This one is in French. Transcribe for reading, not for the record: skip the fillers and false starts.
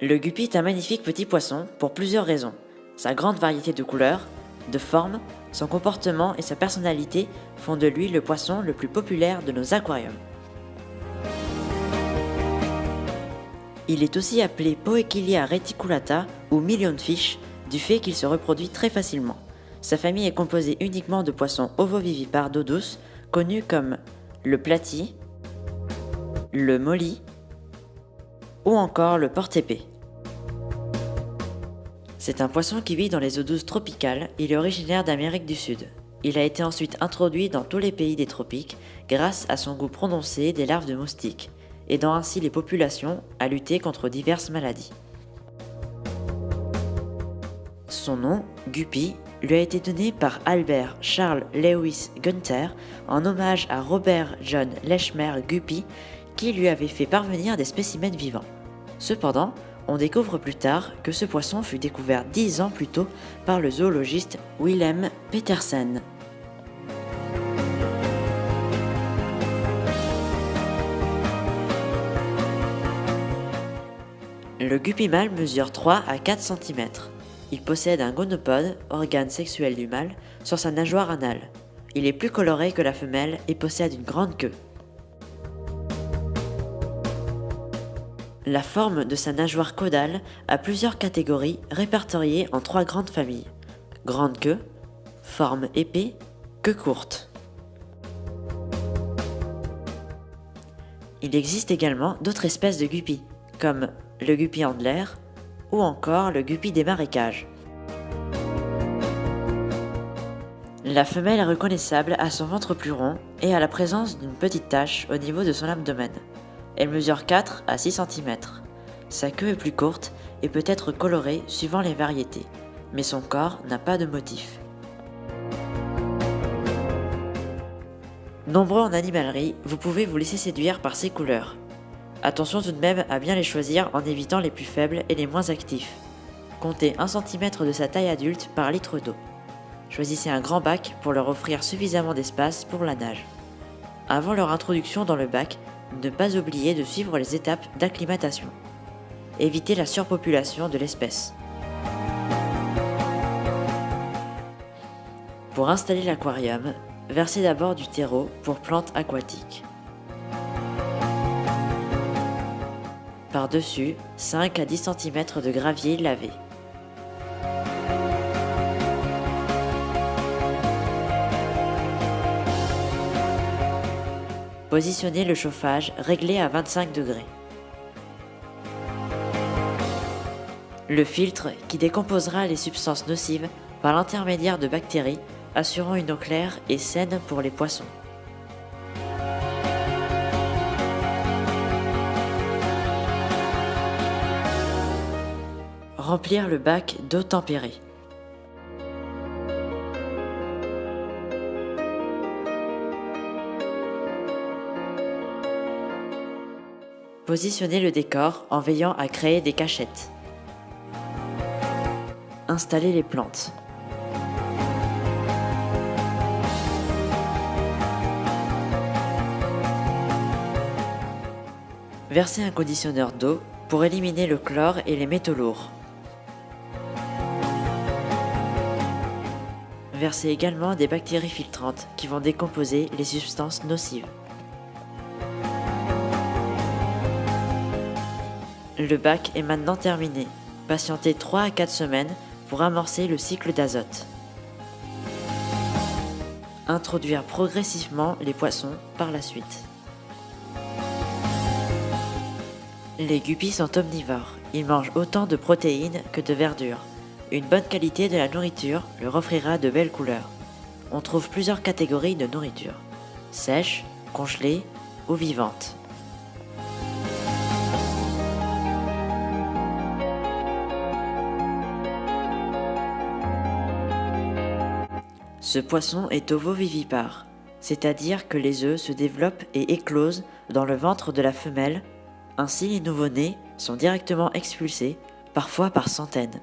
Le guppy est un magnifique petit poisson pour plusieurs raisons. Sa grande variété de couleurs, de formes, son comportement et sa personnalité font de lui le poisson le plus populaire de nos aquariums. Il est aussi appelé Poecilia reticulata ou millionfish du fait qu'il se reproduit très facilement. Sa famille est composée uniquement de poissons ovovivipares d'eau douce connus comme le platy, le molly ou encore le porte-épée. C'est un poisson qui vit dans les eaux douces tropicales. Il est originaire d'Amérique du Sud. Il a été ensuite introduit dans tous les pays des tropiques grâce à son goût prononcé des larves de moustiques, aidant ainsi les populations à lutter contre diverses maladies. Son nom, guppy, lui a été donné par Albert Charles Lewis Gunther en hommage à Robert John Lechmer Guppy qui lui avait fait parvenir des spécimens vivants. Cependant, on découvre plus tard que ce poisson fut découvert 10 ans plus tôt par le zoologiste Willem Petersen. Le guppy mâle mesure 3 à 4 cm. Il possède un gonopode, organe sexuel du mâle, sur sa nageoire anale. Il est plus coloré que la femelle et possède une grande queue. La forme de sa nageoire caudale a plusieurs catégories répertoriées en 3 grandes familles. Grande queue, forme épée, queue courte. Il existe également d'autres espèces de guppy, comme le guppy Handler ou encore le guppy des marécages. La femelle est reconnaissable à son ventre plus rond et à la présence d'une petite tache au niveau de son abdomen. Elle mesure 4 à 6 cm. Sa queue est plus courte et peut être colorée suivant les variétés, mais son corps n'a pas de motif. Nombreux en animalerie, vous pouvez vous laisser séduire par ces couleurs. Attention tout de même à bien les choisir en évitant les plus faibles et les moins actifs. Comptez 1 cm de sa taille adulte par litre d'eau. Choisissez un grand bac pour leur offrir suffisamment d'espace pour la nage. Avant leur introduction dans le bac, ne pas oublier de suivre les étapes d'acclimatation. Évitez la surpopulation de l'espèce. Pour installer l'aquarium, versez d'abord du terreau pour plantes aquatiques. Par-dessus, 5 à 10 cm de gravier lavé. Positionnez le chauffage réglé à 25 degrés. Le filtre qui décomposera les substances nocives par l'intermédiaire de bactéries, assurant une eau claire et saine pour les poissons. Remplir le bac d'eau tempérée. Positionnez le décor en veillant à créer des cachettes. Installez les plantes. Versez un conditionneur d'eau pour éliminer le chlore et les métaux lourds. Versez également des bactéries filtrantes qui vont décomposer les substances nocives. Le bac est maintenant terminé. Patientez 3 à 4 semaines pour amorcer le cycle d'azote. Introduire progressivement les poissons par la suite. Les guppies sont omnivores. Ils mangent autant de protéines que de verdure. Une bonne qualité de la nourriture leur offrira de belles couleurs. On trouve plusieurs catégories de nourriture: sèche, congelée ou vivante. Ce poisson est ovovivipare, c'est-à-dire que les œufs se développent et éclosent dans le ventre de la femelle. Ainsi, les nouveau-nés sont directement expulsés, parfois par centaines.